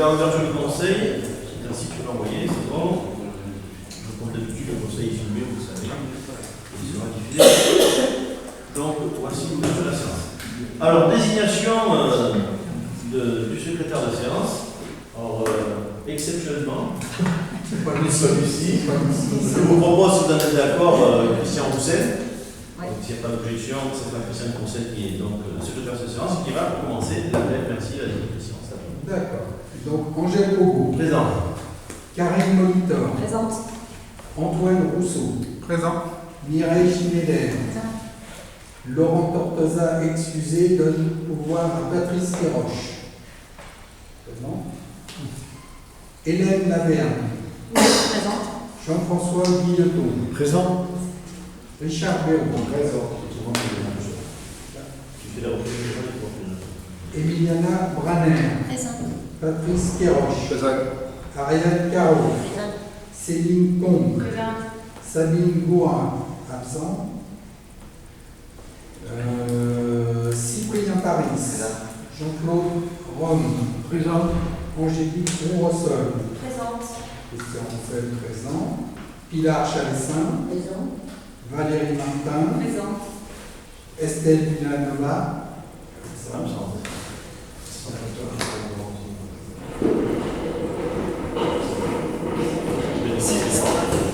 à l'ouverture du conseil. Merci, tu l'as envoyé, c'est bon. Comme d'habitude, le conseil est filmé, vous le savez. Il sera diffusé. Donc, voici l'ouverture de la séance. Alors, désignation du secrétaire de séance. Alors, exceptionnellement, celui-ci, je vous propose, si vous en êtes d'accord, Christian Rousset. Donc, s'il n'y a pas d'objection, c'est pas Christian Rousset qui est donc le secrétaire de séance qui va commencer l'appel. Merci à la séance. D'accord. Donc, Angèle Pogo. Présent. Karine Molitor. Présente. Antoine Rousseau. Présent. Mireille Schneider. Présent. Laurent Tortosa, excusé, donne pouvoir à Patrice Kéroche. Présent. Hélène Laverne. Présente. Jean-François Guilleton. Présent. Richard Béraud. Présent. Tu fais la reprise Emiliana Branner. Présente. Patrice Kéroche. Présent. Ariane Caro. Présente. Céline Combe. Présente. Sabine Gouin, absent. Cyprien Paris. Jean-Claude Rome. Présent. Angélique Rousseau. Présente. Christian Roussel, présent. Pilar Chalessin. Présente. Valérie Martin. Présente. Estelle Villanova.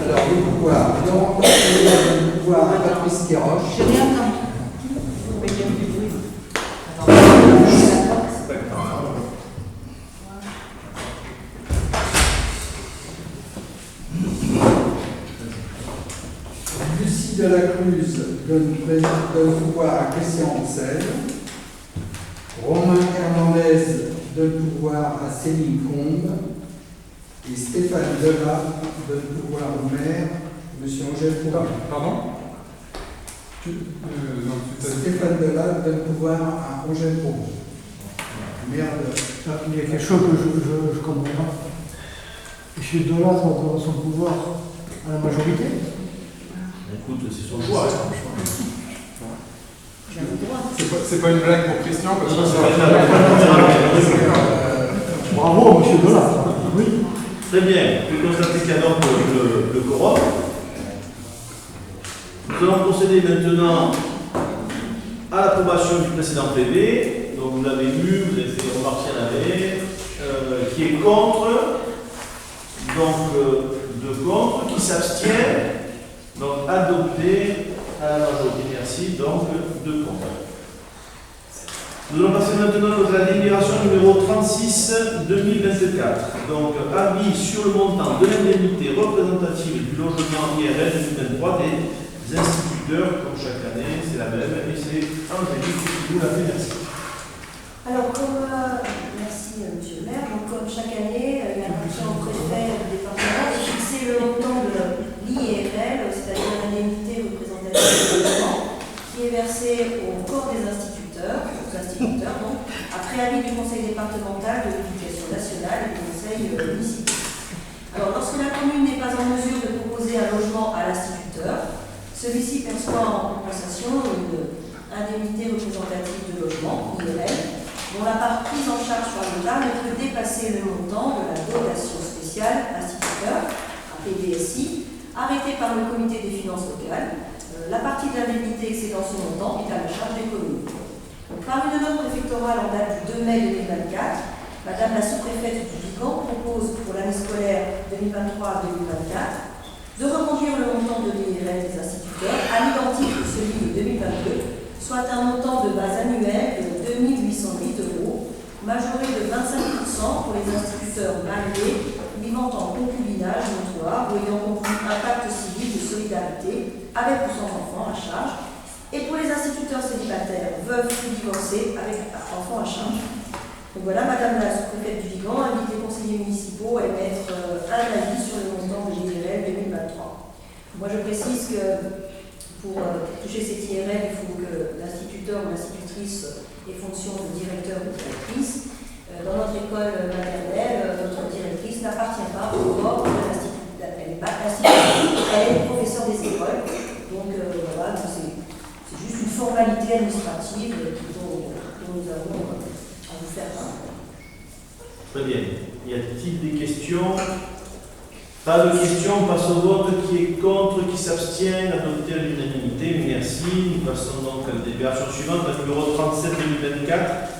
Alors, le pouvoir. Laurent Tortosa donne le pouvoir à Patrice Kéroche. Je n'ai entendu. Vous mettez du bruit. Attends. Lucie Delacruz donne pouvoir à Christian Roussel. Romain Hernandez donne pouvoir à Céline Combe. Et Stéphane Delat donne pouvoir au maire, M. Angèle Pogo. Pardon Stéphane Delat donne pouvoir à Angèle Pogo. Maire de... Il y a quelque chose que je ne comprends pas. M. Delat a son pouvoir à la majorité. Écoute, c'est son choix. J'ai le droit. C'est pas une blague pour Christian parce que Bravo, M. Delat. Oui. Très bien. Je constate qu'il y a donc le quorum. Nous allons procéder maintenant à l'approbation du précédent PV. Donc vous l'avez lu, vous avez fait des remarques à la veille. Qui est contre. Donc de contre. Qui s'abstient. Donc adopté à la majorité. Merci. Donc de contre. Nous allons passer maintenant à la délibération numéro 36-2024. Donc, avis sur le montant de l'indemnité représentative du logement IRL 2023 des instituteurs, comme chaque année, c'est la même, et c'est Angélique qui vous l'a fait. Merci. Alors, merci Monsieur le maire. Donc, comme chaque année, il appartient au préfet du département de fixer le montant de l'IRL, c'est-à-dire l'indemnité représentative du logement, qui est versée au corps des instituteurs, donc, après avis du Conseil départemental de l'éducation nationale et du Conseil municipal. Alors, lorsque la commune n'est pas en mesure de proposer un logement à l'instituteur, celui-ci perçoit en compensation une indemnité représentative de logement, IRL, dont la part prise en charge par l'État ne peut dépasser le montant de la dotation spéciale instituteur, APDSI, arrêtée par le comité des finances locales. La partie de l'indemnité excédant ce montant est à la charge des communes. Donc, par une note préfectorale en date du 2 mai 2024, Madame la sous-préfète du Vigan propose pour l'année scolaire 2023-2024 de reconduire le montant de l'IRL des instituteurs à l'identique de celui de 2022, soit un montant de base annuel de 2808 €, majoré de 25% pour les instituteurs mariés vivant en concubinage notoire ou ayant conclu un pacte civil de solidarité avec ou sans enfants à charge, et pour les instituteurs célibataires, veuves ou divorcés avec enfants à charge. Donc voilà, Madame la sous-préfète du Vigan invite les conseillers municipaux à émettre un avis sur le montant de l'IRL 2023. Moi, je précise que pour toucher cet IRL, il faut que l'instituteur ou l'institutrice ait fonction de directeur ou directrice. Dans notre école maternelle, notre directrice n'appartient pas au corps de l'instituteur. Elle est professeure des écoles. Donc voilà, c'est juste une formalité administrative dont nous avons à vous faire part. Très bien. Y a-t-il des questions? Pas de questions, on passe au vote. Qui est contre, qui s'abstient, adopté à l'unanimité. Merci. Nous passons donc à la délibération suivante, la numéro 37-2024.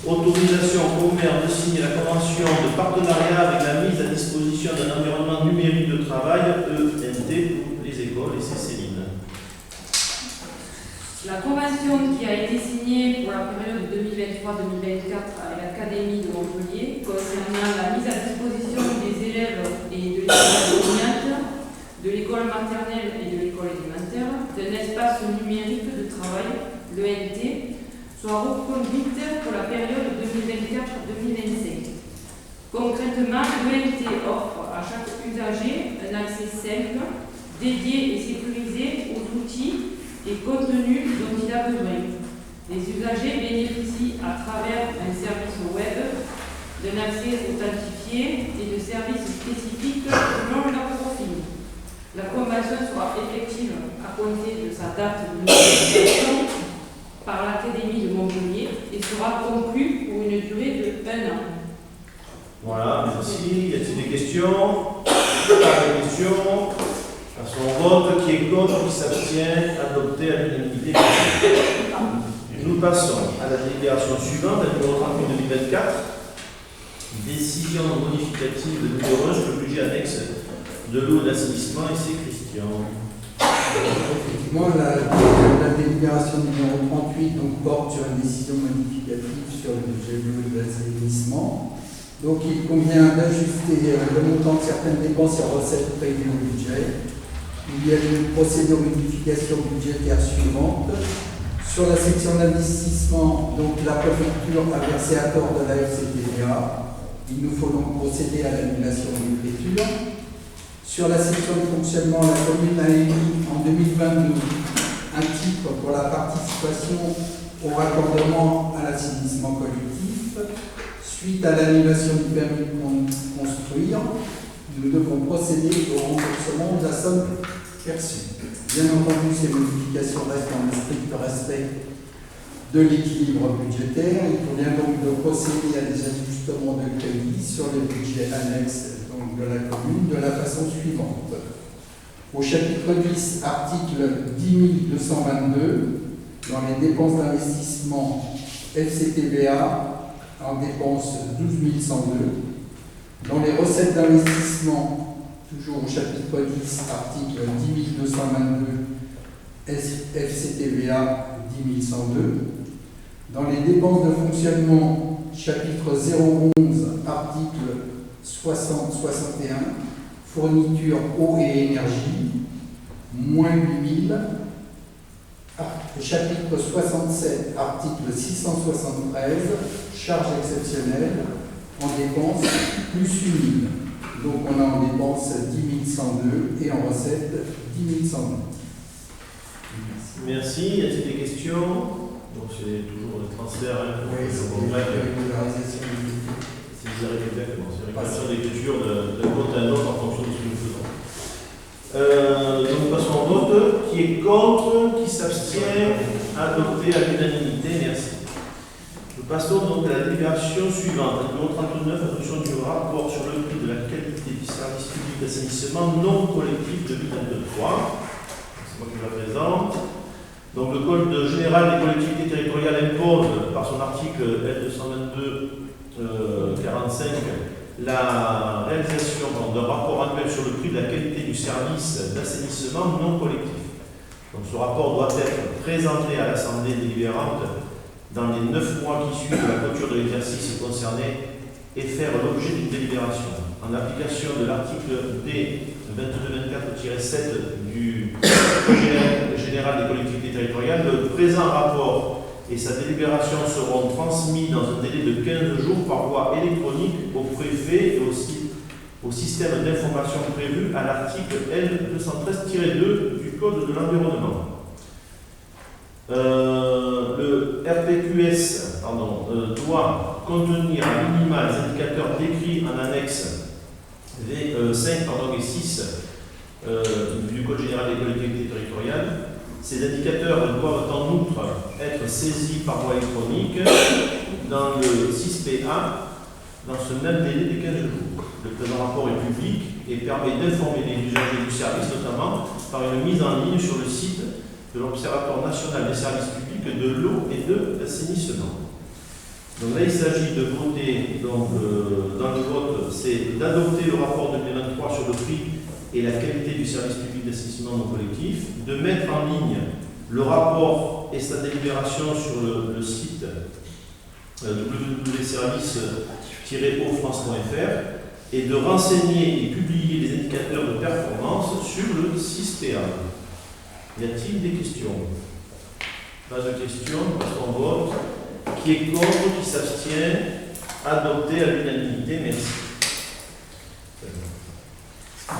Autorisation au maire de signer la convention de partenariat avec la mise à disposition d'un environnement numérique de travail, ENT, pour les écoles, et c'est Céline. La convention qui a été signée pour la période 2023-2024 avec l'Académie de Montpellier concernant la mise à disposition des élèves et de l'école enseignante, de l'école maternelle et de l'école élémentaire d'un espace numérique de travail, l'ENT, soit reconduite pour la période 2024-2025. Concrètement, l'ENT offre à chaque usager un accès simple, dédié et sécurisé aux outils et contenus dont il a besoin. Les usagers bénéficient à travers un service web d'un accès authentifié et de services spécifiques selon leur profil. La convention sera effective à compter de sa date de notification par l'Académie de Montpellier et sera conclue pour une durée de 1 an. Voilà, merci. Y a-t-il des questions? Pas de questions. Passons au vote. Qui est contre, qui s'abstient, adopté à l'unanimité. Nous passons à la délibération suivante, la numéro 38-2024. Décision modificative de numéro 1 sur le budget annexe de l'eau et de l'assainissement, et c'est Christian. Effectivement, la délibération numéro 38 donc, porte sur une décision modificative sur le budget de l'eau et de l'assainissement. Donc il convient d'ajuster le montant de certaines dépenses et recettes prévues au budget. Il y a une procédure modification budgétaire suivante. Sur la section d'investissement, donc la préfecture a versé à tort de la FCTVA. Il nous faut donc procéder à l'annulation de l'écriture. Sur la section de fonctionnement, la commune a émis en 2022 un titre pour la participation au raccordement à l'assainissement collectif. Suite à l'annulation du permis de construire, nous devons procéder au remboursement de la somme perçue. Bien entendu, ces modifications restent dans le strict respect de l'équilibre budgétaire. Il convient donc de procéder à des ajustements de crédit sur les budgets annexes de la commune de la façon suivante. Au chapitre 10, article 10 222, dans les dépenses d'investissement FCTVA, en dépenses 12 102. Dans les recettes d'investissement, toujours au chapitre 10, article 10 222, FCTVA 10 102. Dans les dépenses de fonctionnement, chapitre 011, article 60-61, fourniture eau et énergie, moins 8000. Chapitre 67, article 673, charges exceptionnelles, en dépenses, plus 8000. Donc on a en dépenses 10 102 et en recettes 10 102. Merci. Y a-t-il des questions? Donc c'est toujours le transfert. Oui, c'est la régularisation du budget. C'est exactement. C'est la répartition d'écriture d'un compte à un autre en fonction de ce que nous faisons. Donc nous passons au vote. Qui est contre? Qui s'abstient? Adopté à l'unanimité. Merci. Nous passons donc à la délibération suivante. Numéro 39, adoption du rapport sur le prix de la qualité du service public d'assainissement non collectif 2023. C'est moi qui la présente. Donc le Code général des collectivités territoriales impose, par son article L222 45, la réalisation d'un rapport annuel sur le prix de la qualité du service d'assainissement non collectif. Donc ce rapport doit être présenté à l'Assemblée délibérante dans les 9 mois qui suivent la clôture de l'exercice concerné et faire l'objet d'une délibération. En application de l'article D 2224-7 du Code général des collectivités territoriales, le présent rapport et sa délibération seront transmis dans un délai de 15 jours par voie électronique au préfet et aussi au système d'information prévu à l'article L213-2 du Code de l'environnement. Le RPQS doit contenir à minima les indicateurs décrits en annexe V5 et 6 du Code général des collectivités territoriales. Ces indicateurs doivent en outre être saisis par voie électronique dans le 6PA dans ce même délai de 15 jours. Le présent rapport est public et permet d'informer les usagers du service, notamment par une mise en ligne sur le site de l'Observatoire national des services publics de l'eau et de l'assainissement. Donc là, il s'agit de voter, donc, dans le vote, c'est d'adopter le rapport 2023 sur le prix et la qualité du service public d'assainissement non collectif, de mettre en ligne le rapport et sa délibération sur le site www.service-ofrance.fr et de renseigner et publier les indicateurs de performance sur le SISPEA. Y a-t-il des questions? Pas de questions, parce qu'on vote. Qui est contre, qui s'abstient? Adopté à l'unanimité, merci.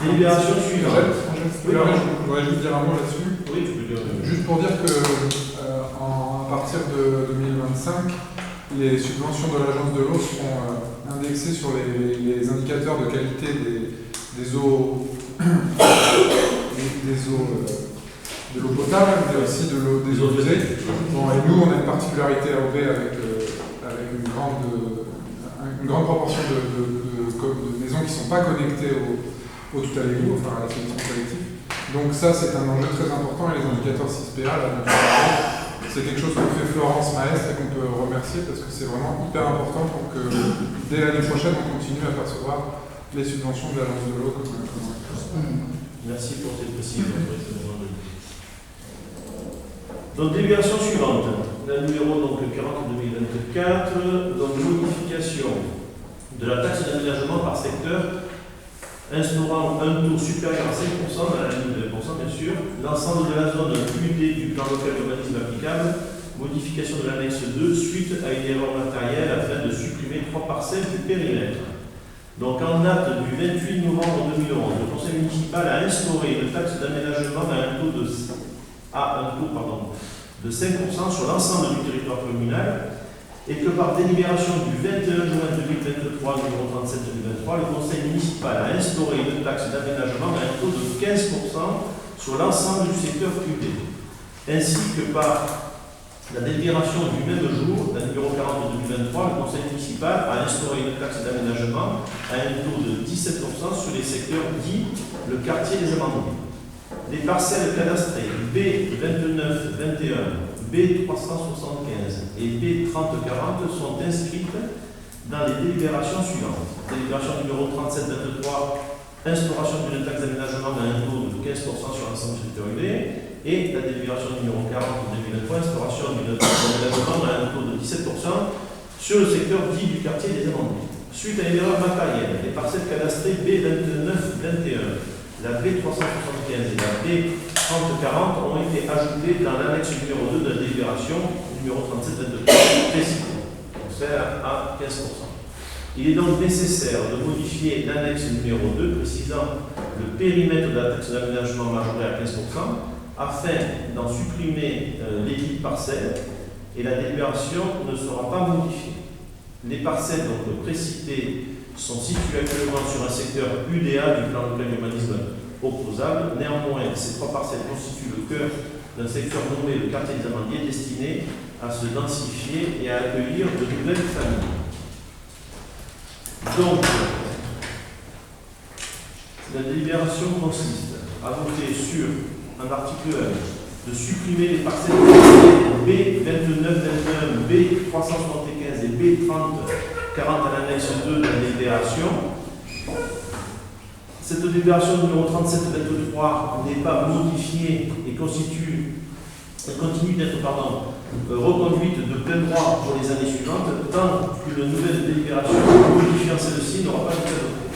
Délibération suivante. Je voudrais juste dire un mot là-dessus. Oui, tu peux dire. Juste pour dire que à partir de 2025, les subventions de l'Agence de l'eau seront indexées sur les indicateurs de qualité des eaux, de l'eau potable, mais aussi des eaux usées. Bon, et nous, on a une particularité à OV avec une grande proportion de maisons qui ne sont pas connectées au tout à l'égout, enfin à l'assainissement collectif. Donc ça, c'est un enjeu très important, et les indicateurs SISPEA, là, c'est quelque chose que fait Florence Maestre et qu'on peut remercier parce que c'est vraiment hyper important pour que dès l'année prochaine, on continue à percevoir les subventions de l'Agence de l'eau comme Merci pour cette précision. Donc, délibération suivante, la numéro donc, 40-2024, donc modification de la taxe d'aménagement par secteur, instaurant un taux supérieur à 5%, dans la limite de 2% bien sûr, l'ensemble de la zone UD du plan local d'urbanisme applicable, modification de l'annexe 2 suite à une erreur matérielle afin de supprimer 3 parcelles du périmètre. Donc en date du 28 novembre 2011, le conseil municipal a instauré une taxe d'aménagement à un taux de 5% sur l'ensemble du territoire communal et que par délibération du 21 juin 2023, numéro 37-2023, le conseil municipal a instauré une taxe d'aménagement à un taux de 15% sur l'ensemble du secteur privé, ainsi que par la délibération du même jour, la numéro 40-2023, le conseil municipal a instauré une taxe d'aménagement à un taux de 17% sur les secteurs dits le quartier des amandiers. Les parcelles cadastrées B29-21, B375 et B3040 sont inscrites dans les délibérations suivantes. Délibération numéro 37-23, instauration d'une taxe d'aménagement à un taux de 15% sur l'ensemble du secteur UD, et la délibération numéro 40-2023, instauration d'une taxe d'aménagement à un taux de 17% sur le secteur dit du quartier des amandiers. Suite à une erreur matérielle, les parcelles cadastrées B29-21, la B375 et la B3040 ont été ajoutées dans l'annexe numéro 2 de la délibération numéro 37-22 précitée. Donc c'est à 15%. Il est donc nécessaire de modifier l'annexe numéro 2 précisant le périmètre de la taxe d'aménagement majoré à 15% afin d'en supprimer les dites parcelles et la délibération ne sera pas modifiée. Les parcelles donc précitées sont situées actuellement sur un secteur UDA du plan local d'urbanisme opposable. Néanmoins, ces 3 parcelles constituent le cœur d'un secteur nommé le quartier des amandiers destiné à se densifier et à accueillir de nouvelles familles. Donc, la délibération consiste à voter sur un article 1 de supprimer les parcelles B29-21, B375 et B30-40 à l'annexe 2 de la délibération. Cette délibération numéro 37-23 n'est pas modifiée et continue d'être reconduite de plein droit pour les années suivantes, tant qu'une nouvelle délibération modifiant celle-ci n'aura pas été adoptée.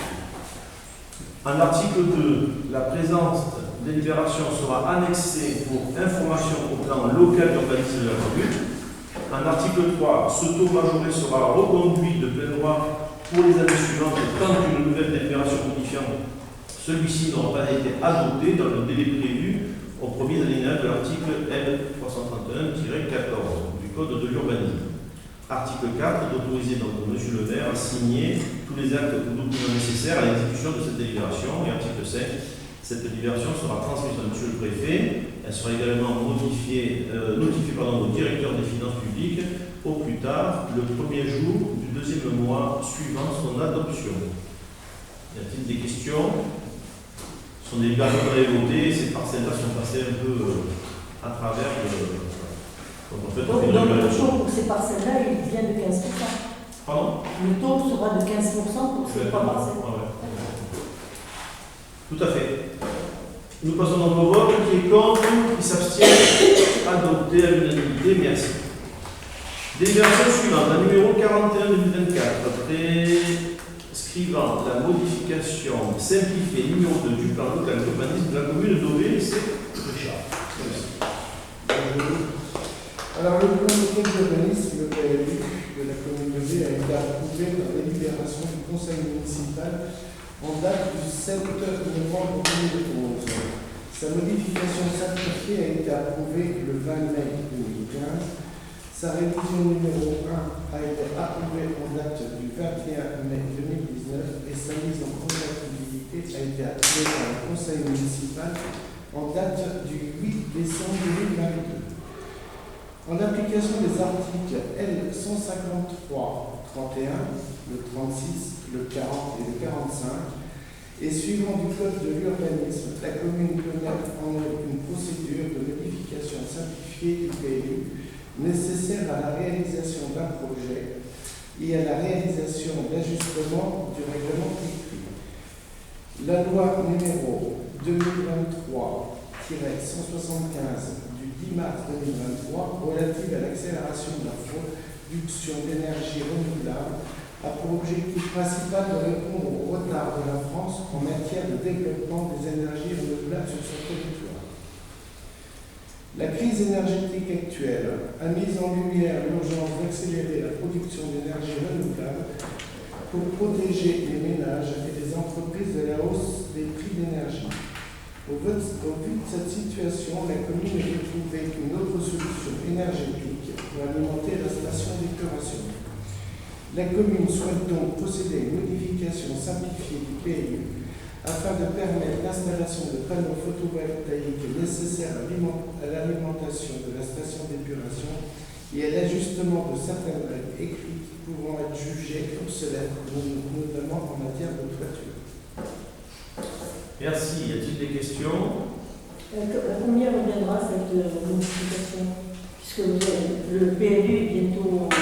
En article 2, la présente délibération sera annexée pour information au plan local d'urbanisme de la commune. En article 3, ce taux majoré sera reconduit de plein droit pour les années suivantes, tant qu'une nouvelle délibération modifiant celui-ci n'aura pas été adopté dans le délai prévu au premier alinéa de l'article L331-14 du Code de l'urbanisme. Article 4, d'autoriser donc M. le maire à signer tous les actes ou documents nécessaires à l'exécution de cette délibération. Et article 5, cette délibération sera transmise à M. le préfet. Elle sera également notifiée au directeur des finances publiques au plus tard le premier jour du deuxième mois suivant son adoption. Y a-t-il des questions? Ce sont des délibérations qu'on avait votées, ces parcelles-là sont passées un peu à travers donc en fait, on fait une Donc, le évaluation. taux pour ces parcelles-là, il vient de 15%. Pardon? Le taux sera de 15% pour ces 3 parcelles. Ah ouais. Tout à fait. Nous passons donc au vote. Qui est contre? Qui s'abstient? Adopté à l'unanimité. Merci. Délibération suivante, la numéro 41-2024, prescrivant la modification simplifiée numéro 2 du plan local d'urbanisme de la commune d'Aubé, c'est Richard. Alors, le plan local d'urbanisme, le PLU de la commune de V a été approuvé par la délibération du conseil municipal en date du 7 novembre 2011. Sa modification simplifiée a été approuvée le 20 mai 2015. Sa révision numéro 1 a été approuvée en date du 21 mai 2019 et sa mise en compatibilité a été approuvée par le conseil municipal en date du 8 décembre 2022. En application des articles L 153-31, le 36, le 40 et le 45, et suivant du code de l'urbanisme, la commune peut mettre en œuvre une procédure de modification simplifiée du PLU nécessaire à la réalisation d'un projet et à la réalisation d'ajustements du règlement écrit. La loi numéro 2023-175 du 10 mars 2023 relative à l'accélération de la production d'énergie renouvelable a pour objectif principal de répondre au retard de la France en matière de développement des énergies renouvelables sur son territoire. La crise énergétique actuelle a mis en lumière l'urgence d'accélérer la production d'énergie renouvelable pour protéger les ménages et les entreprises de la hausse des prix d'énergie. Au vu de cette situation, la commune a trouvé une autre solution énergétique pour alimenter la station d'épuration. La commune souhaite donc procéder à une modification simplifiée du PLU afin de permettre l'installation de panneaux photovoltaïques nécessaires à l'alimentation de la station d'épuration et à l'ajustement de certaines règles écrites pouvant être jugées obsolètes, notamment en matière de toiture. Merci. Y a-t-il des questions? Combien reviendra cette modification? Puisque le PLU est bientôt,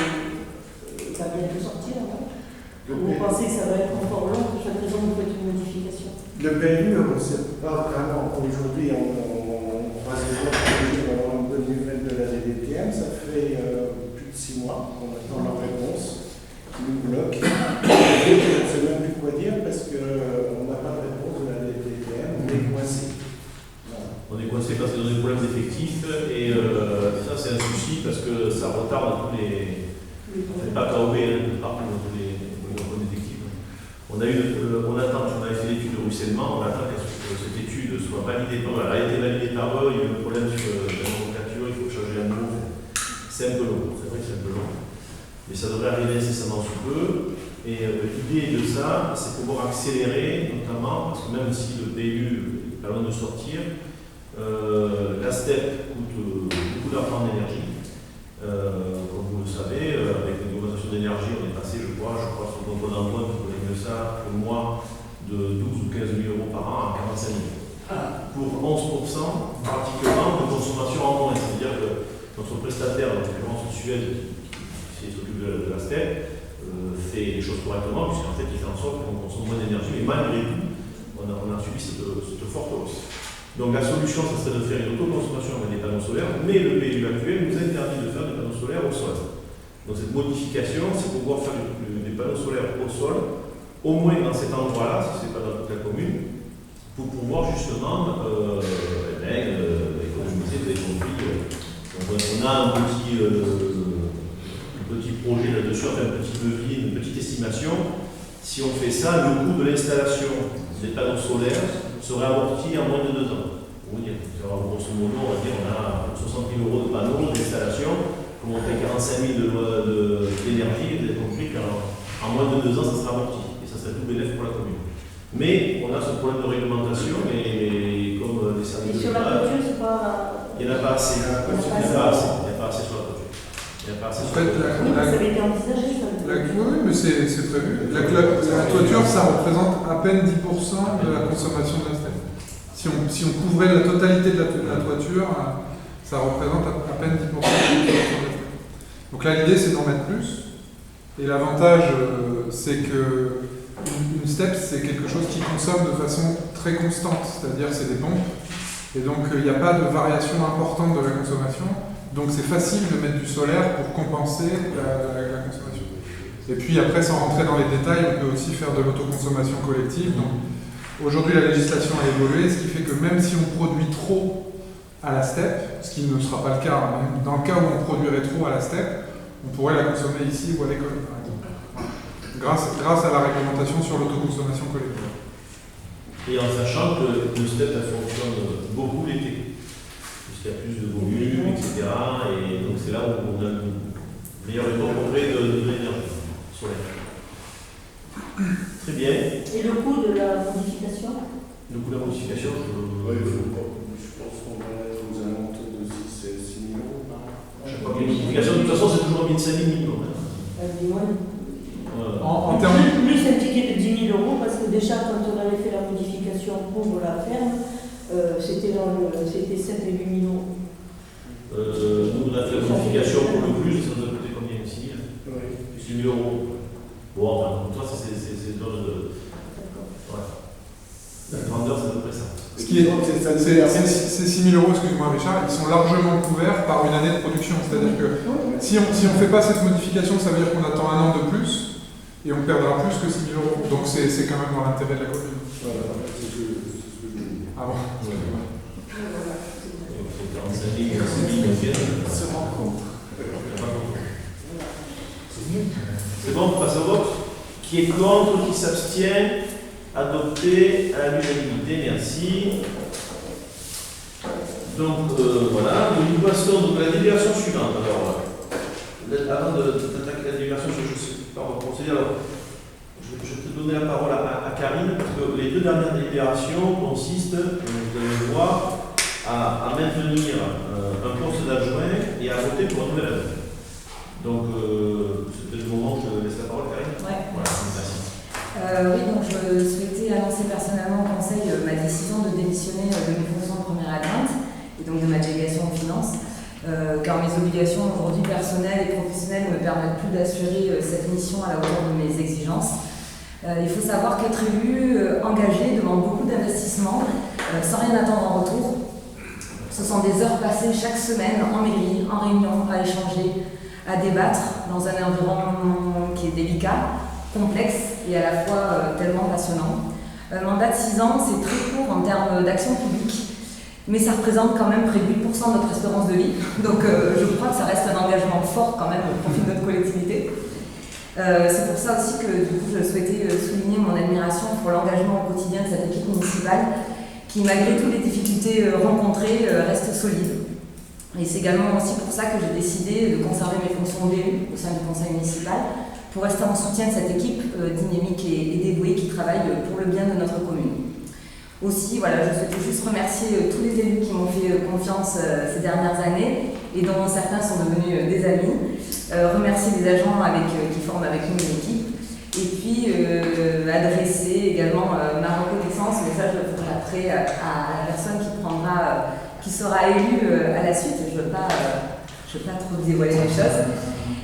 va bientôt sortir, non? Vous pensez que ça va être encore long? Pour cette raison, vous faites une modification? Le PLU, on ne sait pas vraiment. Aujourd'hui, on va se avoir une bonne nouvelle de la DDTM. Ça fait plus de 6 mois qu'on attend leur réponse. Qui nous bloque. Je ne sais même plus quoi dire parce qu'on n'a pas de réponse de la DDTM. On est coincé. Voilà. On est coincé parce qu'ils ont des problèmes d'effectifs et ça c'est un souci parce que ça retarde tous les. C'est pas qu'à OB, partout dans tous les effectifs. On attend, on a fait l'étude de ruissellement, on attend que cette étude soit validée par eux. Elle a été validée par eux, il y a eu un problème sur la nomenclature, il faut changer un mot. C'est un peu long, c'est vrai que c'est un peu long. Mais ça devrait arriver incessamment sous peu. Et l'idée de ça, c'est pouvoir accélérer, notamment, parce que même si le PLU est pas loin de sortir, la STEP coûte beaucoup d'argent d'énergie. Comme vous le savez, avec l'augmentation d'énergie, on est passé, je crois, sur le compte d'emploi, vous connaissez mieux ça que moi, de 12 ou 15 000 euros par an à 45 000. Pour 11% pratiquement de consommation en moins. C'est-à-dire que notre prestataire, en l'occurrence Suez, qui s'occupe de la STEP, fait les choses correctement, puisqu'en fait il fait en sorte qu'on consomme moins d'énergie, mais malgré tout, on a subi cette forte hausse. Donc la solution, ça serait de faire une autoconsommation avec des panneaux solaires, mais le PLU actuel nous interdit de faire des panneaux solaires au sol. Donc cette modification, c'est pouvoir faire des panneaux solaires au sol, au moins dans cet endroit-là, si ce n'est pas dans toute la commune, pour pouvoir justement économiser des compris. Donc on a un petit projet là-dessus, enfin un petit levier, une petite estimation. Si on fait ça, le coût de l'installation des panneaux solaires serait amorti en moins de 2 ans. Pour vous dire, grosso modo, on va dire on a 60 000 euros de panneaux d'installation, comme on fait 45 000 d'énergie, vous avez compris qu'en moins de 2 ans, ça sera amorti. Et ça serait tout bénéfique pour la commune. Mais on a ce problème de réglementation, et comme les services de sur la toiture, c'est pas. il n'y en a pas assez. Il n'y en a pas assez sur la toiture. Et à part ça, En fait, Oui, ça avait été envisagé, ça. oui, mais c'est prévu. La toiture, ça représente à peine 10% de la consommation de la STEP. Si on couvrait la totalité de la toiture, ça représente à peine 10% de la consommation de la STEP. Donc là, l'idée, c'est d'en mettre plus. Et l'avantage, c'est que une STEP, c'est quelque chose qui consomme de façon très constante, c'est-à-dire c'est des pompes. Et donc, il n'y a pas de variation importante de la consommation. Donc c'est facile de mettre du solaire pour compenser la consommation. Et puis après, sans rentrer dans les détails, on peut aussi faire de l'autoconsommation collective. Donc aujourd'hui, la législation a évolué, ce qui fait que même si on produit trop à la STEP, ce qui ne sera pas le cas, même dans le cas où on produirait trop à la STEP, on pourrait la consommer ici ou à l'école, par exemple. Grâce à la réglementation sur l'autoconsommation collective. Et en sachant que le STEP fonctionne beaucoup l'été. Il y a plus de volume, etc. Et donc c'est là où on a une meilleure concret de l'énergie solaire. Très bien. Et le coût de la modification? Le coût de la modification, Je pense qu'on va être aux alentours de 6 000 euros. je sais pas, une modification, de toute façon, c'est toujours 1 500 minimum. En termes... Plus un ticket de 10 000 euros, parce que déjà, quand on avait fait la modification pour la ferme, c'était 7 et 8 000 euros. Nous, on a fait la modification pour le plus, ça nous a coûté combien ici? 6 000 euros. Bon, enfin, pour toi, c'est dans le. Ouais. La grandeur, c'est à peu près ça. Ce qui est, ces 6 000 euros, excuse-moi Richard, ils sont largement couverts par une année de production. C'est-à-dire que si on ne fait pas cette modification, ça veut dire qu'on attend un an de plus et on perdra plus que 6 000 euros. Donc c'est quand même dans l'intérêt de la commune. Voilà, c'est ce que je dis. Ah bon. Se rencontre. C'est bon, on passe au vote. Qui est contre, qui s'abstient? Adopté à l'unanimité, merci. Donc voilà, nous passons à la délibération suivante. Alors, avant d'attaquer la délibération, je ne sais pas, on va procéder. Alors, je vais te donner la parole à Karine, parce que les deux dernières délibérations consistent, vous allez le voir, à maintenir un poste d'adjoint et à voter pour un nouvel adjoint. Donc, c'était le moment où je laisse la parole, Karine. Ouais. Voilà, merci. Oui, donc je souhaitais annoncer personnellement au Conseil ma décision de démissionner de mes fonctions de première adjointe et donc de ma délégation aux finances, car mes obligations aujourd'hui personnelles et professionnelles ne me permettent plus d'assurer cette mission à la hauteur de mes exigences. Il faut savoir qu'être élu engagé demande beaucoup d'investissement sans rien attendre en retour. Ce sont des heures passées chaque semaine en mairie, en réunion, à échanger, à débattre dans un environnement qui est délicat, complexe et à la fois tellement passionnant. Un mandat de 6 ans, c'est très court en termes d'action publique, mais ça représente quand même près de 8% de notre espérance de vie. Donc je crois que ça reste un engagement fort quand même au profit de notre collectivité. C'est pour ça aussi que du coup, je souhaitais souligner mon admiration pour l'engagement au quotidien de cette équipe municipale qui, malgré toutes les difficultés rencontrées, reste solide. Et c'est également aussi pour ça que j'ai décidé de conserver mes fonctions d'élu au sein du conseil municipal pour rester en soutien de cette équipe dynamique et dévouée qui travaille pour le bien de notre commune. Aussi, voilà, je souhaitais juste remercier tous les élus qui m'ont fait confiance ces dernières années et dont certains sont devenus des amis. Remercier les agents qui forment avec nous une équipe. Et puis adresser également ma reconnaissance, mais ça je le ferai après à la personne qui sera élue à la suite. Je ne veux pas trop dévoiler les choses,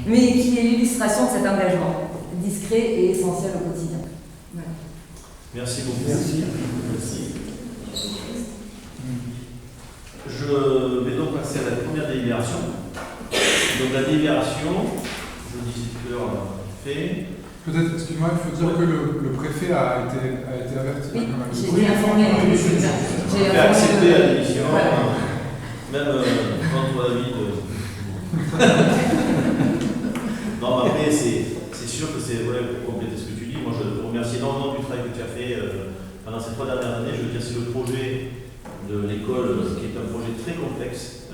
mais qui est l'illustration de cet engagement discret et essentiel au quotidien. Voilà. Merci beaucoup. Merci. Je vais donc passer à la première délibération. Donc la délibération, je le disais tout à l'heure, fait. Peut-être, excuse-moi, il faut dire que le préfet a été averti. Oui, j'ai été informé. J'ai accepté la démission, voilà. Même contre l'avis de. Non, mais après, c'est sûr que c'est vrai, pour compléter ce que tu dis. Moi, je te remercie énormément du travail que tu as fait pendant ces 3 dernières années. Je veux dire, c'est le projet de l'école qui est un projet très complexe,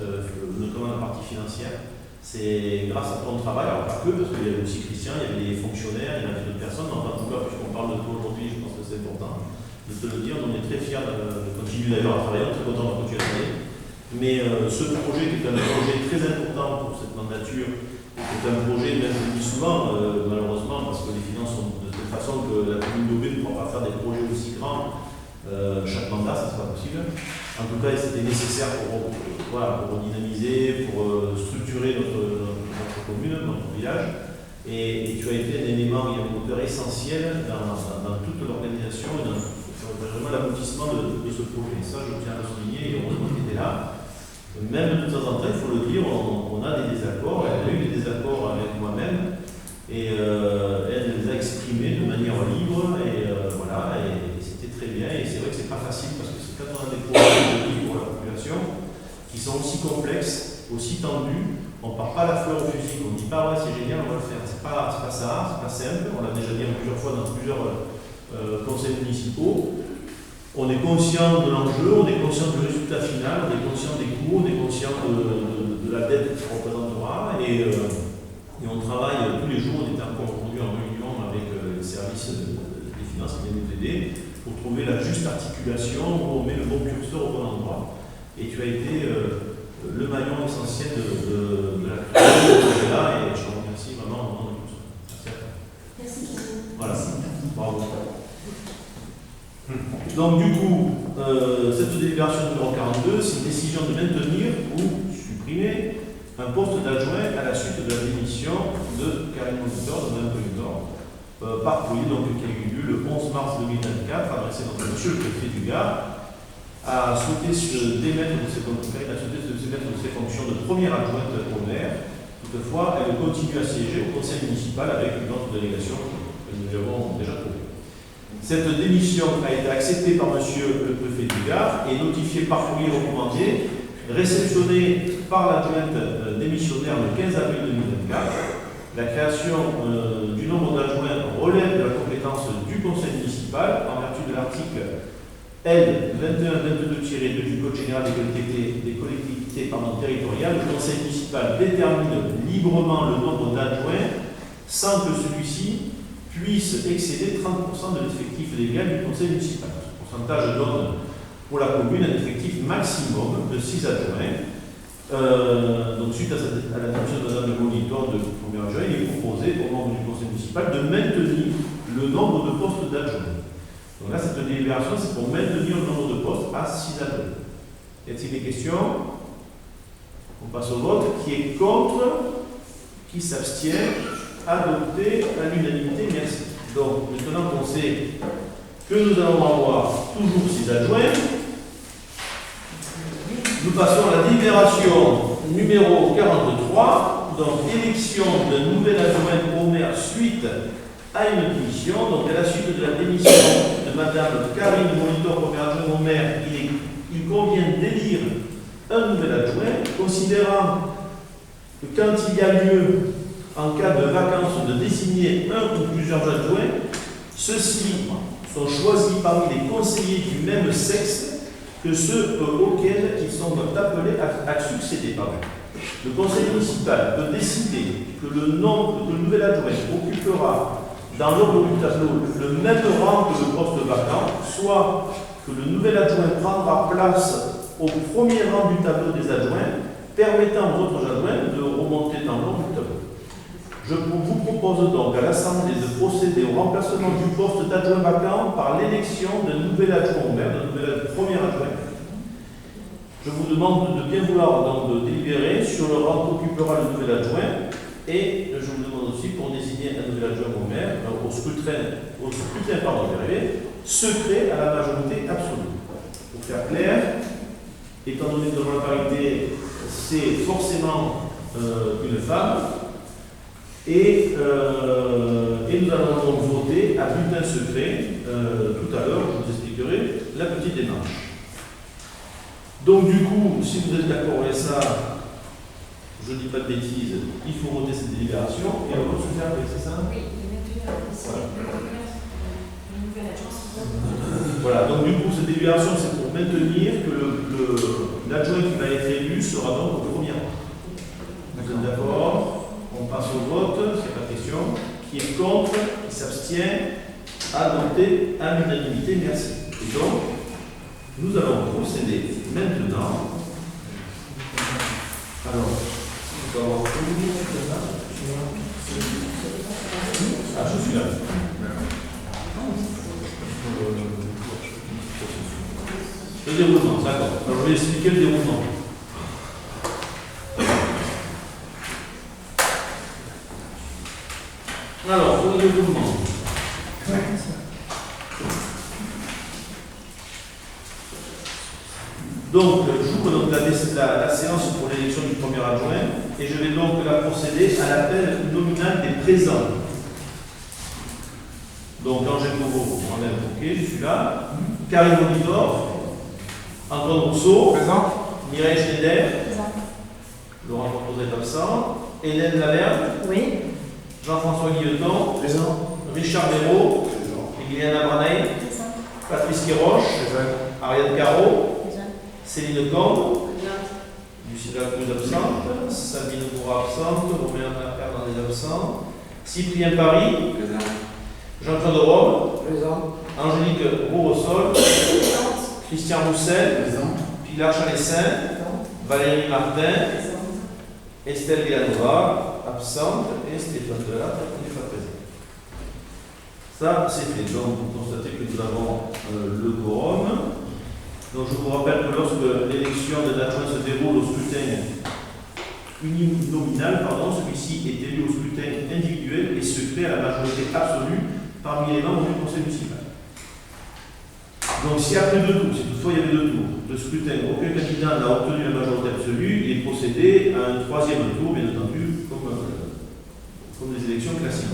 notamment la partie financière. C'est grâce à ton travail, alors pas que, parce qu'il y avait aussi Christian, il y avait des fonctionnaires, il y avait d'autres personnes, mais en tout cas, puisqu'on parle de toi aujourd'hui, je pense que c'est important de te le dire. On est très fiers de continuer d'ailleurs à travailler, on est très content de continuer à travailler. Mais ce projet qui est un projet très important pour cette mandature C'est un projet, même je le dis souvent, malheureusement, parce que les finances sont de telle façon que la commune d'Aubé ne pourra pas faire des projets aussi grands chaque mandat, ça ne sera pas possible. En tout cas, c'était nécessaire pour dynamiser, pour structurer notre commune, notre village. Et tu as été un élément et un moteur essentiel dans toute l'organisation et dans vraiment l'aboutissement de ce projet. Ça, je tiens à le souligner, et heureusement qu'il était là. Même de temps en temps, il faut le dire, on a des désaccords. Elle a eu des désaccords avec moi-même et elle les a exprimés de manière libre et voilà, et c'était très bien. Et c'est vrai que c'est pas facile parce que quand on a des projets de vie pour la population qui sont aussi complexes, aussi tendus, on ne part pas la fleur au fusil, on ne dit pas ouais c'est génial, on va le faire. C'est pas ça, c'est pas simple. On l'a déjà dit plusieurs fois dans plusieurs conseils municipaux. On est conscient de l'enjeu, on est conscient du résultat final, on est conscient des coûts, on est conscient de la dette que ça représentera et on travaille tous les jours. On était encore aujourd'hui en réunion avec les services des finances qui viennent nous aider pour trouver la juste articulation où on met le bon curseur au bon endroit. Et tu as été le maillon essentiel de la culture là et je te remercie vraiment au nom de tout ça. Merci à toi. Merci. Voilà, bravo. Donc du coup, cette délibération numéro 42, c'est une décision de maintenir ou supprimer un poste d'adjoint à la suite de la démission de Karine Molitor, de Mme Molitor, par courrier donc, qui a eu lieu le 11 mars 2024, adressé donc à M. le préfet du Gard, a souhaité se démettre de ses fonctions de première adjointe au maire. Toutefois, elle continue à siéger au conseil municipal avec une autre délégation que nous avons déjà trouvée. Cette démission a été acceptée par M. le préfet du Gard et notifiée par courrier recommandé, réceptionnée par l'adjointe démissionnaire le 15 avril 2024. La création du nombre d'adjoints relève de la compétence du conseil municipal en vertu de l'article L. 2122-2 du Code général des collectivités territoriales. Le conseil municipal détermine librement le nombre d'adjoints sans que celui-ci puisse excéder 30% de l'effectif légal du conseil municipal. Ce pourcentage donne pour la commune un effectif maximum de 6 adjoints. Donc suite à la démission de Mme Molitor de premier adjoint, il est proposé aux membres du conseil municipal de maintenir le nombre de postes d'adjoints. Donc là, cette délibération, c'est pour maintenir le nombre de postes à 6 adjoints. Y a-t-il des questions? On passe au vote. Qui est contre? Qui s'abstient? Adopté à l'unanimité, merci. Donc, maintenant qu'on sait que nous allons avoir toujours 6 adjoints, nous passons à la délibération numéro 43, donc élection d'un nouvel adjoint au maire suite à une démission. Donc, à la suite de la démission de Mme Karine Molitor, première adjointe au maire, il convient d'élire un nouvel adjoint, considérant que quand il y a lieu en cas de vacance, de désigner un ou plusieurs adjoints, ceux-ci sont choisis parmi les conseillers du même sexe que ceux auxquels ils sont appelés à succéder. Le conseil municipal peut décider que le nouvel adjoint occupera dans l'ordre du tableau le même rang que le poste vacant, soit que le nouvel adjoint prendra place au premier rang du tableau des adjoints, permettant aux autres adjoints de remonter dans l'ordre du tableau. Je vous propose donc à l'Assemblée de procéder au remplacement du poste d'adjoint vacant par l'élection d'un nouvel adjoint au maire, d'un nouvel premier adjoint. Je vous demande de bien vouloir donc délibérer sur le rang qu'occupera le nouvel adjoint et je vous demande aussi pour désigner un nouvel adjoint au maire, au scrutin secret à la majorité absolue. Pour faire clair, étant donné que dans la parité, c'est forcément une femme. Et nous allons donc voter à bulletin secret. Tout à l'heure, je vous expliquerai la petite démarche. Donc du coup, si vous êtes d'accord avec ça, je ne dis pas de bêtises, il faut voter cette délibération et on va se faire avec, c'est ça? Oui, voilà, donc du coup, cette délibération, c'est pour maintenir que l'adjoint qui va être élu sera donc au premier rang. Vous êtes d'accord? On passe au vote, c'est pas question. Qui est contre? Qui s'abstient? Adopté à l'unanimité, merci. Et donc, nous allons procéder maintenant. Alors, on va avoir tout le monde. Ah, je suis là. Le déroulement, d'accord. Alors, je vais expliquer le déroulement. Alors, pour le déroulement. Donc, j'ouvre donc la séance pour l'élection du premier adjoint et je vais donc la procéder à l'appel nominal des présents. Donc, Angèle Moreau, moi-même, ok, je suis là. Karim Olidor, Antoine Rousseau, Présent. Mireille Schneider, Laurent Portozet est absent, Hélène Laverne, Oui. Jean-François Guilleton, Présent. Richard Béraud, Emiliana Branay, Patrice Quiroche, Ariane Caro, Céline Combe, Lucilla Cruz absente, Sabine Bourra absente, Romain Lapierre dans les absents, Cyprien Paris, Jean-Claude Rome, Angélique Bourressol, Christian Roussel, Pilar Chalessin, Valérie Martin, Estelle Villanova, absente, et Stéphane Delattre, qui n'est pas présent. Ça, c'est fait. Donc, vous constatez que nous avons le quorum. Donc, je vous rappelle que lorsque l'élection d'un adjoint se déroule au scrutin uninominal, celui-ci est élu au scrutin individuel et secret à la majorité absolue parmi les membres du conseil municipal. Donc, si après deux tours, si toutefois il y avait deux tours de scrutin, aucun candidat n'a obtenu la majorité absolue, il est procédé à un troisième tour, bien entendu, comme les élections classiques.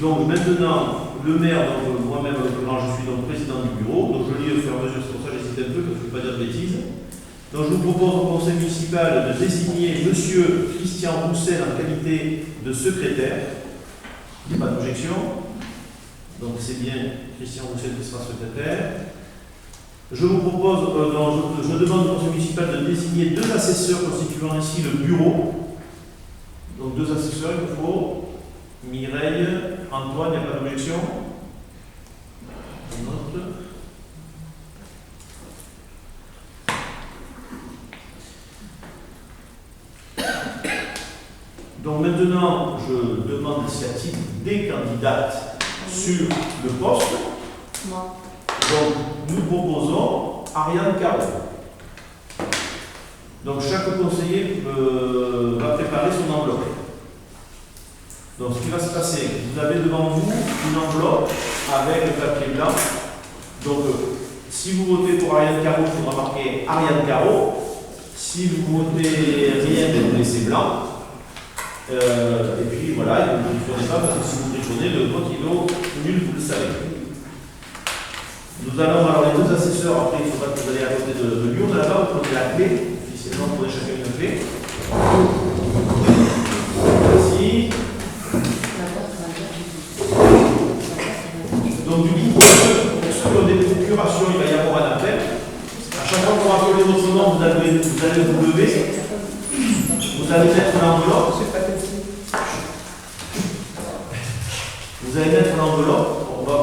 Donc maintenant, le maire, donc moi-même, je suis donc président du bureau, donc je lis au fur et à mesure, c'est pour ça que j'hésite un peu, parce que je ne veux pas dire de bêtises. Donc je vous propose au conseil municipal de désigner M. Christian Roussel en qualité de secrétaire. Il n'y a pas d'objection. Donc c'est bien Christian Roussel qui sera secrétaire. Je vous propose, je demande au conseil municipal de désigner deux assesseurs constituant ainsi le bureau. Donc deux assesseurs, il faut Mireille, Antoine, il n'y a pas d'objection. On note. Donc maintenant, je demande s'il y a-t-il des candidates sur le poste. Moi. Donc nous proposons Ariane Caro. Donc chaque conseiller va préparer son enveloppe. Donc ce qui va se passer, vous avez devant vous une enveloppe avec le papier blanc. Donc si vous votez pour Ariane Caro, il faudra marquer Ariane Caro. Si vous votez rien, vous laissez blanc. Et puis voilà, vous ne trichonnez pas parce que si vous triconnez, le vote il est nul, vous le savez. Nous allons alors les deux assesseurs, après il faudra que vous allez à côté de lui, on a là-bas, vous prenez la clé, officiellement vous prenez chacun une clé. Merci. Donc du coup, pour ceux qui ont des procurations, il va y avoir un appel. À chaque fois qu'on va appeler votre nom, vous allez vous lever. Vous allez mettre l'enveloppe. Vous allez mettre l'enveloppe.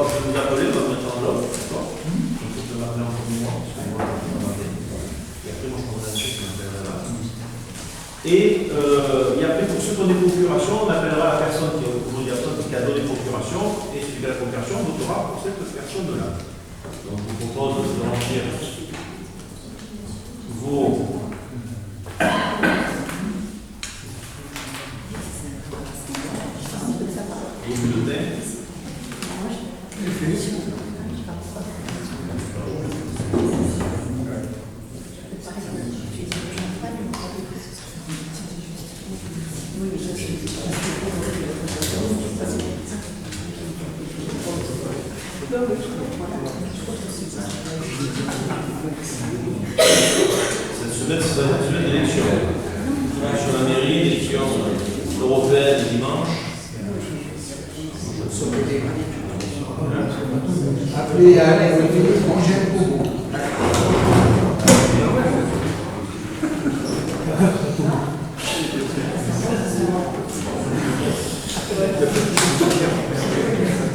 Je vais vous appeler, on va mettre l'enveloppe. D'accord. Je peux m'appeler en premier mois. Et après, moi, je prendrai un chèque qui m'appellera là. Et après, pour ceux qui ont des procurations, on appellera la personne qui a donné procuration. Et celui qui a la procuration votera pour cette personne-là. Donc, je vous propose de remplir vos. Cette semaine d'élection. Sur la mairie, élection européenne dimanche. Appelez à aller voter Angèle Moreau.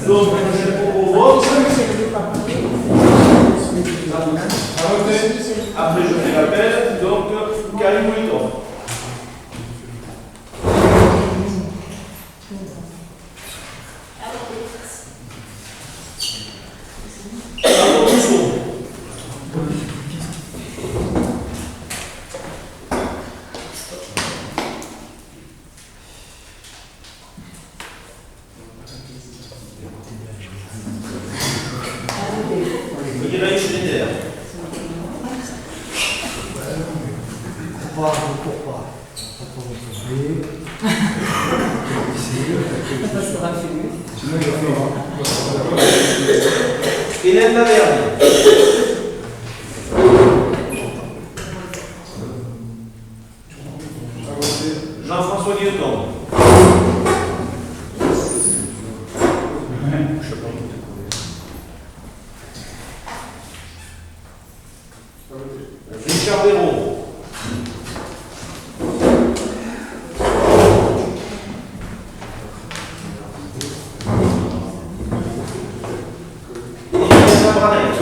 Donc, Angèle Moreau. Après, je fais l'appel. Donc, Karim Olidor. Mireille Schneider. Je ne cours pas. Ça sera fini. Hélène Lavergne. Jean-François Guilleton. Richard Béraud. Elisa Branet.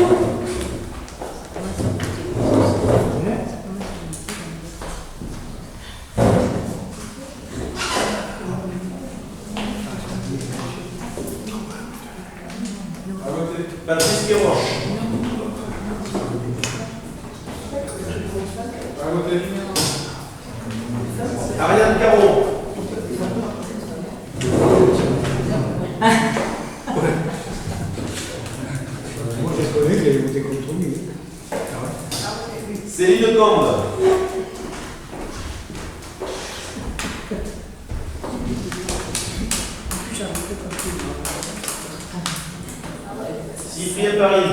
Patrice Guéroche. Ariane Caro. Moi, je connais qu'il a voté contre lui. Céline Combe. Cyprien Paris.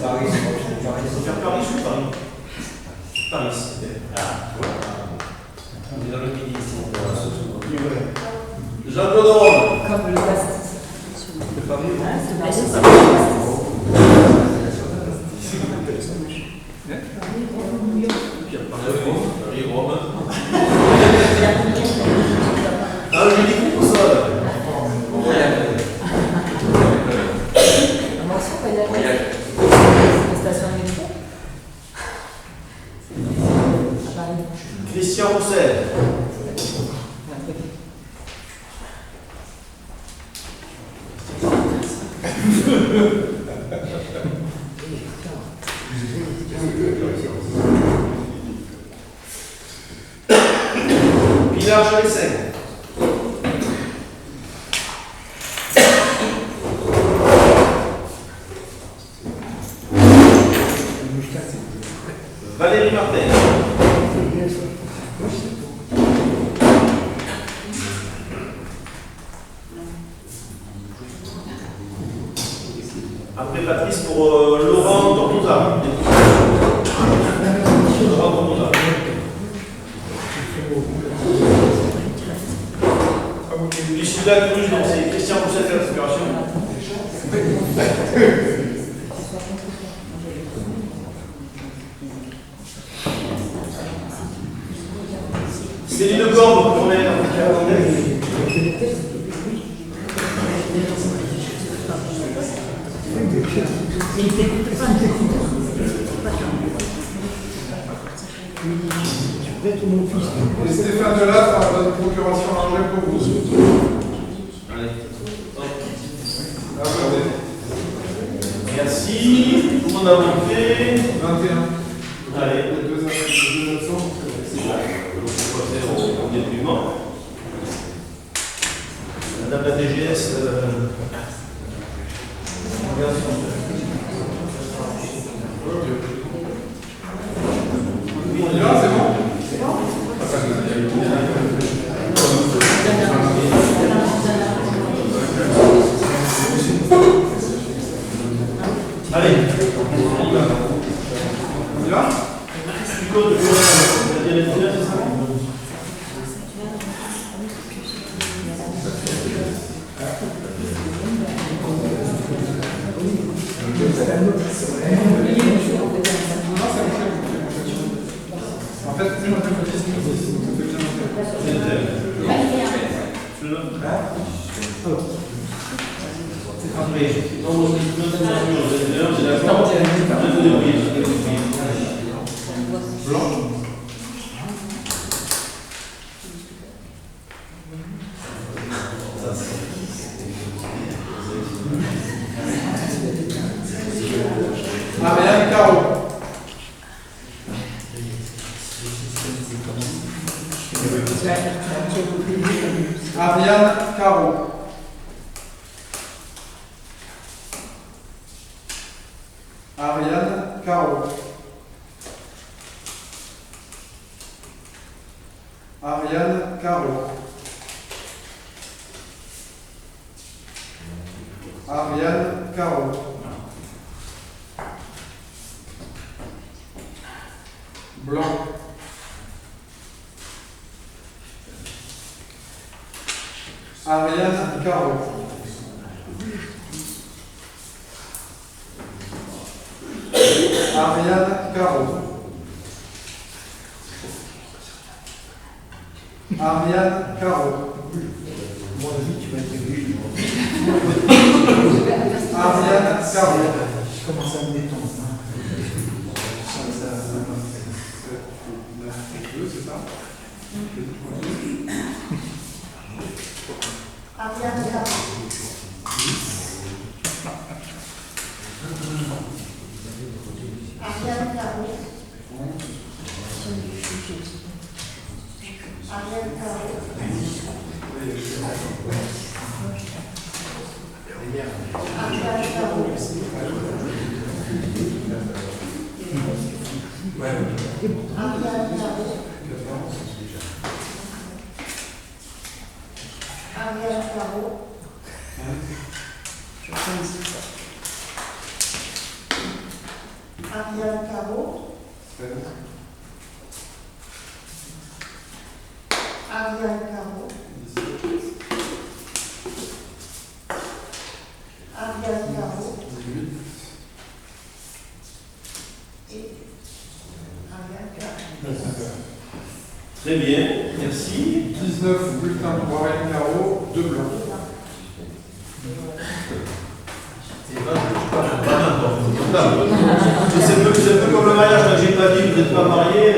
Paris ou Paris? Paris. Jean-Claude Rome. Comme le pastis. Paris, Rome. Ah, je dis pour ça. Attention, il y a la station de métro. À Paris. Christian Roussel. Pilar Chalesseng. Valérie Martin. Après Patrice pour Laurent Tortosa. Laurent Tortosa. L'issue de la Toulouse, donc c'est Christian Roussel de la récupération. Céline Corbe, première. Et Stéphane Delattre a votre procuration à Angèle pour vous. Allez. Ah, regardez. Merci. Tout le monde a voté. 21. Allez. Les deux absents. C'est bon. Donc, on va faire au déploiement. Madame la DGS. Regarde son. Oui, on est là, c'est bon. Allez, on y va. On y va? Du code de c'est ça? En fait, c'est une question. Après, dans c'est d'accord. Blanc. Ah, mais là, il carreau. Ouais. Ariane Caro. Ariane Caro. Ariane Caro. Ariane Caro. Blanc. Ariane Caro. Ariane Caro. Ariane Caro. Moi, tu vas être venu. Ariane Caro. Je commence à me détendre. C'est ça? Ariane Caro. Ariane Caro. Ariane Caro. Ariane Caro. Ariane Caro. Ariane Caro. Ariane Caro. Ariane Caro. Ariane Caro. Et Ariane Caro. Très bien, merci. 19 bulletins pour Ariane Caro, 2 blancs. C'est un peu comme le mariage, quand j'ai pas dit, vous n'êtes pas mariés.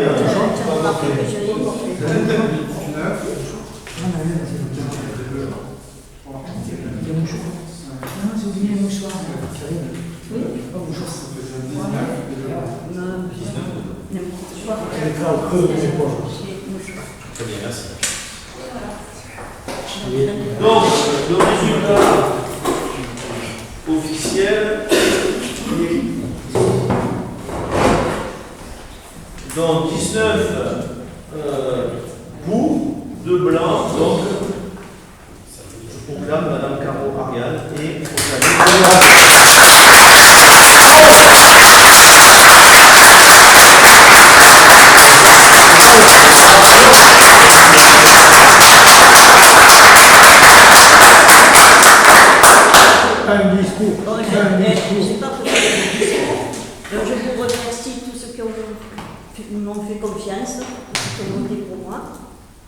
J'ai oublié les mouchoirs. Oui. Très bien, merci. Donc, le résultat officiel. Donc, 19 pour, 2 blancs. Donc, je proclame Madame Caro Ariane et Un discours. J'ai pas préparé de discours. Donc je vous remercie tous ceux qui m'ont fait confiance, qui ont voté pour moi.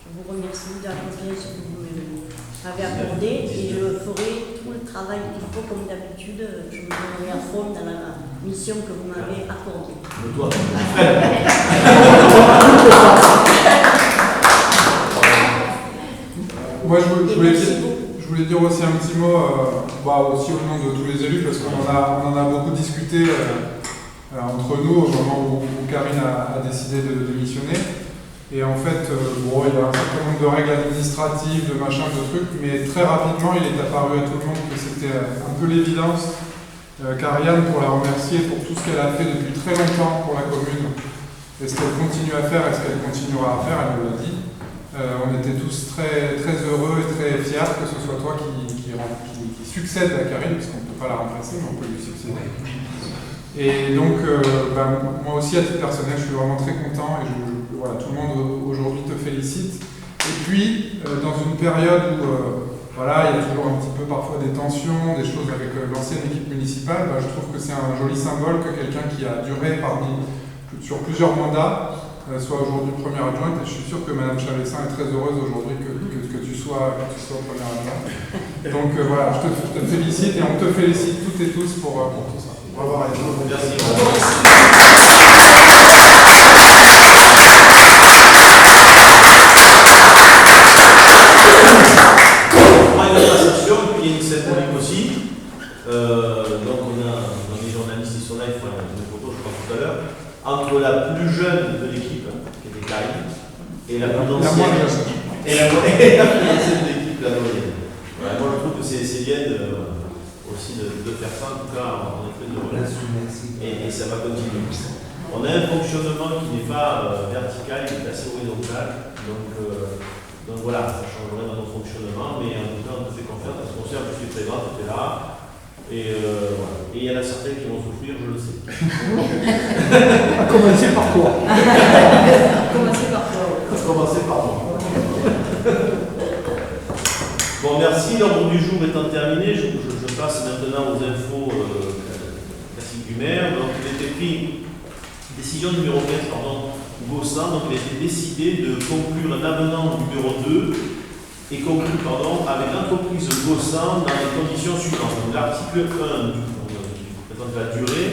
Je vous remercie de la confiance que vous m'avez accordée et je ferai tout le travail qu'il faut comme d'habitude. Je me donnerai à fond dans la mission que vous m'avez accordée. toi. Moi, je voulais dire aussi un petit mot, aussi au nom de tous les élus, parce qu'on en a beaucoup discuté entre nous au moment où Karine a décidé de démissionner. Et en fait, il y a un certain nombre de règles administratives, de machins, de trucs, mais très rapidement, il est apparu à tout le monde que c'était un peu l'évidence qu'Ariane, pour la remercier pour tout ce qu'elle a fait depuis très longtemps pour la commune, et ce qu'elle continue à faire et ce qu'elle continuera à faire, elle me l'a dit. On était tous très, très heureux et très fiers que ce soit toi qui succède à Karine, puisqu'on ne peut pas la remplacer, mais on peut lui succéder. Et donc, moi aussi, à titre personnel, je suis vraiment très content et voilà, tout le monde aujourd'hui te félicite. Et puis, dans une période où il y a toujours un petit peu parfois des tensions, des choses avec l'ancienne équipe municipale, je trouve que c'est un joli symbole que quelqu'un qui a duré sur plusieurs mandats soit aujourd'hui première adjointe, et je suis sûr que Mme Chavessin est très heureuse aujourd'hui que tu sois première adjointe. Donc voilà, je te félicite et on te félicite toutes et tous pour tout ça. Bravo Ariane. Merci. On prend une passation, puis il y a une symbolique aussi. Donc on a des journalistes qui sont là, ils font une photo, je crois, tout à l'heure, entre la plus jeune de l'équipe, qui était Karine, et la plus ancienne. Et la deuxième équipe, la moyenne. Voilà, moi, je trouve que c'est bien aussi de faire ça. En tout cas, on est très heureux. Et ça va continuer. On a un fonctionnement qui n'est pas vertical, qui est assez horizontal. Donc voilà, ça changerait dans notre fonctionnement, mais en tout cas, on te fait confiance parce qu'on sait que tu es présent, tu es là. Et voilà. Et il y en a certains qui vont souffrir, je le sais. À commencer par toi. À commencer par moi. Bon, merci. L'ordre du jour étant terminé, je passe maintenant aux infos classiques du maire. Donc, il a été pris, décision numéro 15, Gossan, donc il a été décidé de conclure un avenant numéro 2 et conclu avec l'entreprise Gossan dans les conditions suivantes. Donc, l'article 1 qui présente la durée,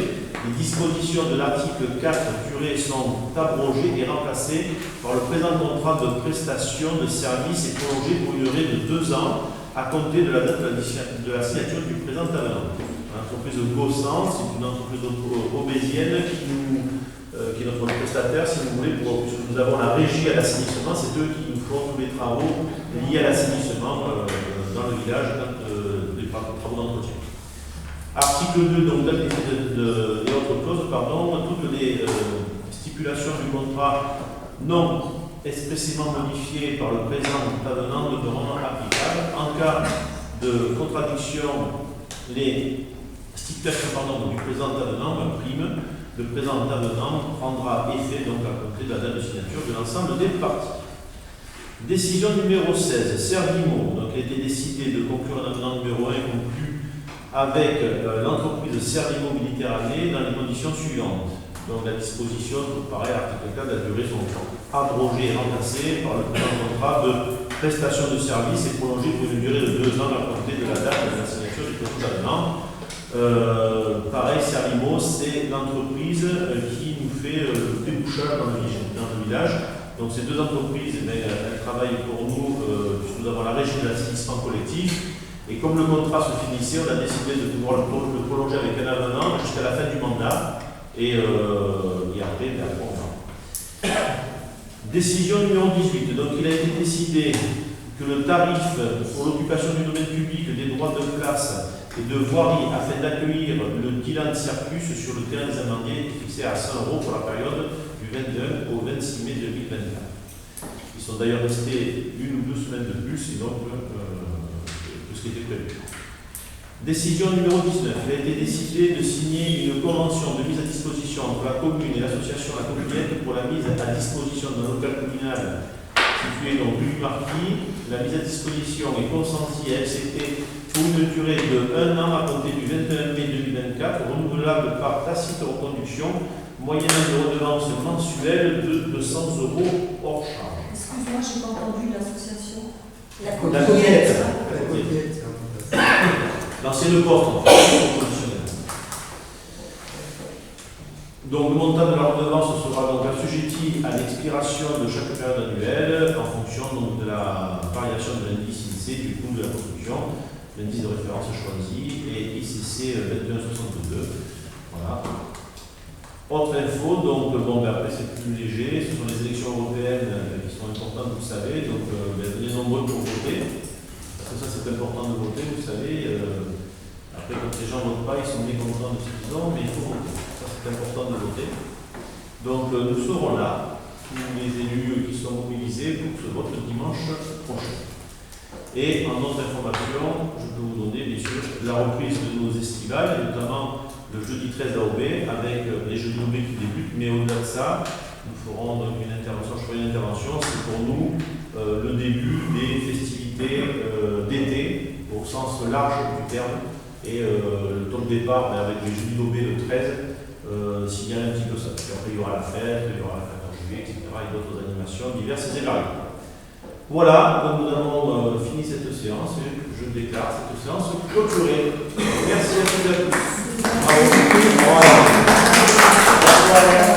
les dispositions de l'article 4 durée sont abrogées et remplacées par le présent contrat de prestation de services et prolongé pour une durée de 2 ans à compter de la date de la signature du présent avenant. L'entreprise Gossan, c'est une entreprise obésienne qui est notre prestataire, si vous voulez, puisque nous avons la régie à l'assainissement, c'est eux qui nous font tous les travaux liés à l'assainissement dans le village, les travaux d'entretien. Article 2, donc date et autres clauses, toutes les stipulations du contrat non expressément modifiées par le présent avenant demeureront applicables. En cas de contradiction, les stipulations du présent avenant prime. Le présent avenant prendra effet donc à compter de la date de signature de l'ensemble des parties. Décision numéro 16, Servimo. Donc, il a été décidé de conclure un avenant numéro 1 conclu avec l'entreprise Servimo Méditerranée dans les conditions suivantes. Donc, la disposition, pareil, article 4, la durée sont abrogées et remplacées par le présent contrat de prestation de services et prolongé pour une durée de 2 ans à compter de la date de la signature du présent avenant. Pareil, Servimo, c'est l'entreprise qui nous fait le débouchage dans le village. Donc ces deux entreprises, elles travaillent pour nous, puisque nous avons la régie de l'assainissement collectif. Et comme le contrat se finissait, on a décidé de pouvoir le prolonger avec un avenant jusqu'à la fin du mandat. Et après, on va. Décision numéro 18. Donc il a été décidé que le tarif pour l'occupation du domaine public des droits de place et de voirie afin d'accueillir le Dylan Circus sur le terrain des Amandiers est fixé à 100 € pour la période du 21 au 26 mai 2024. Ils sont d'ailleurs restés 1 ou 2 semaines de plus, et donc ce qui était prévu. Décision numéro 19. Il a été décidé de signer une convention de mise à disposition entre la commune et l'association La Communette pour la mise à disposition d'un local communal situé dans rue du Marquis. La mise à disposition est consentie et acceptée pour une durée de 1 an à compter du 21 mai 2024, renouvelable par tacite reconduction, moyennant une redevance mensuelle de 200 € hors charge. Excuse-moi, je n'ai pas entendu l'association. La Communette. L'ancienne porte, donc le montant de la redevance sera donc assujetti à l'expiration de chaque période annuelle en fonction donc, de la variation de l'indice INSEE du coût de la construction, l'indice de référence choisi et ICC 2162. Voilà. Autre info, donc après c'est plus léger, ce sont les élections européennes qui sont importantes, vous le savez, donc venez nombreux pour voter. Parce que ça c'est important de voter, vous savez. Après quand les gens ne votent pas, ils sont mécontents de ce qu'ils ont, mais il faut voter. Ça c'est important de voter. Donc nous serons là, tous les élus qui sont mobilisés pour ce vote le dimanche prochain. Et en autre information, je peux vous donner bien sûr la reprise de nos estivales, et notamment le jeudi 13 AOB avec les jeudis AOB qui débutent, mais au-delà de ça, nous ferons donc une intervention, c'est pour nous le début des festivités d'été au sens large du terme, et le taux de départ avec les jeudis AOB le 13 signale un petit peu ça. Et après il y aura la fête en juillet, etc. et d'autres animations diverses et variées. Voilà, donc nous avons fini cette séance et je déclare cette séance clôturée. Merci à tous et à tous. Bravo. Voilà.